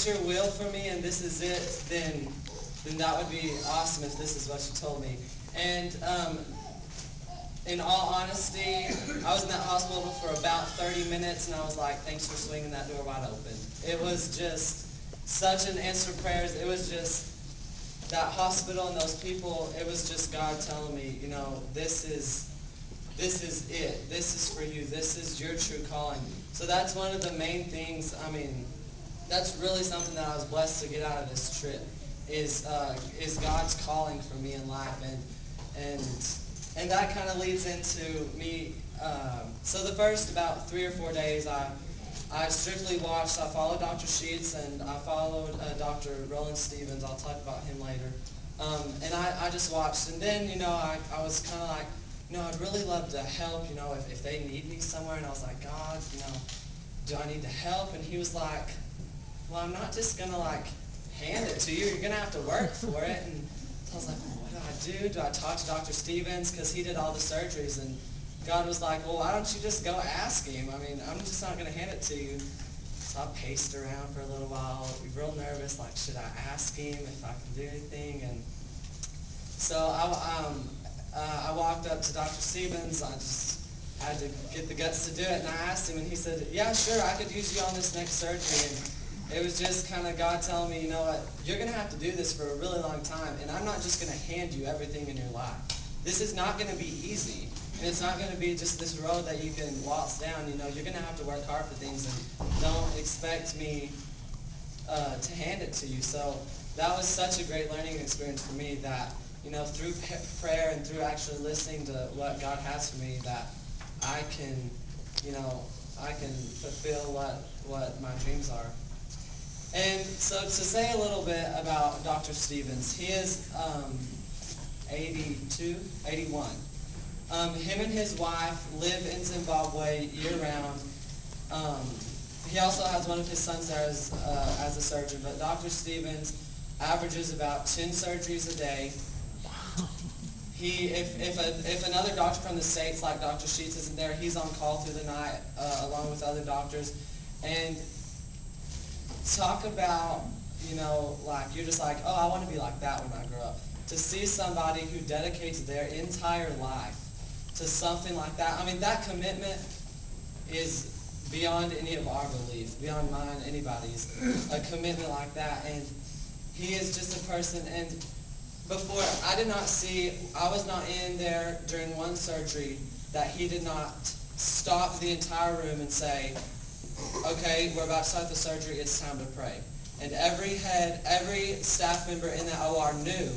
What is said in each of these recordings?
it's your will for me and this is it, then that would be awesome if this is what you told me. And in all honesty, I was in that hospital for about 30 minutes, and I was like, thanks for swinging that door wide open. It was just such an answered prayers. It was just that hospital and those people, it was just God telling me, this is it. This is for you. This is your true calling. So that's one of the main things. That's really something that I was blessed to get out of this trip is God's calling for me in life, and that kind of leads into me. So the first about 3 or 4 days, I strictly watched. I followed Dr. Sheets and I followed Dr. Roland Stevens. I'll talk about him later. And I just watched, and then I was kind of like, I'd really love to help. If they need me somewhere, and I was like, God, do I need to help? And he was like, well, I'm not just gonna hand it to you. You're gonna have to work for it. And so I was like, well, what do I do? Do I talk to Dr. Stevens because he did all the surgeries? And God was like, well, why don't you just go ask him? I'm just not gonna hand it to you. So I paced around for a little while, real nervous, like, should I ask him if I can do anything? And so I walked up to Dr. Stevens. I just had to get the guts to do it, and I asked him, and he said, yeah, sure, I could use you on this next surgery. And it was just kind of God telling me, you know what, you're going to have to do this for a really long time, and I'm not just going to hand you everything in your life. This is not going to be easy, and it's not going to be just this road that you can waltz down. You're going to have to work hard for things, and don't expect me to hand it to you. So that was such a great learning experience for me that, through prayer and through actually listening to what God has for me, that I can, I can fulfill what my dreams are. And so to say a little bit about Dr. Stevens, he is 82, 81. Him and his wife live in Zimbabwe year-round. He also has one of his sons there as a surgeon, but Dr. Stevens averages about 10 surgeries a day. If another doctor from the States, like Dr. Sheets, isn't there, he's on call through the night along with other doctors. And talk about, you're just like, oh, I want to be like that when I grow up. To see somebody who dedicates their entire life to something like that, that commitment is beyond any of our belief, beyond mine, anybody's, a commitment like that. And he is just a person, and before, I was not in there during one surgery that he did not stop the entire room and say, okay, we're about to start the surgery, it's time to pray. And every staff member in the OR knew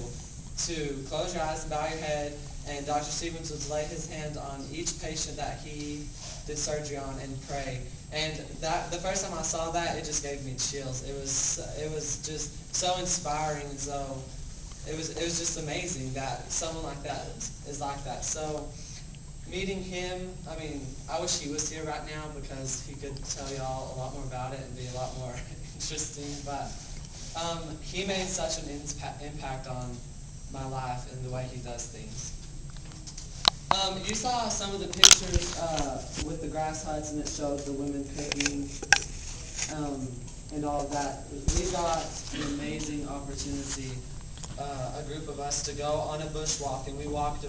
to close your eyes and bow your head, and Dr. Stevens would lay his hands on each patient that he did surgery on and pray. And the first time I saw that, it just gave me chills. It was just so inspiring, and so it was just amazing that someone like that is like that. So meeting him, I wish he was here right now because he could tell y'all a lot more about it and be a lot more interesting. But he made such an impact on my life and the way he does things. You saw some of the pictures with the grass huts, and it showed the women cooking and all of that. We got an amazing opportunity, a group of us, to go on a bushwalk, and we walked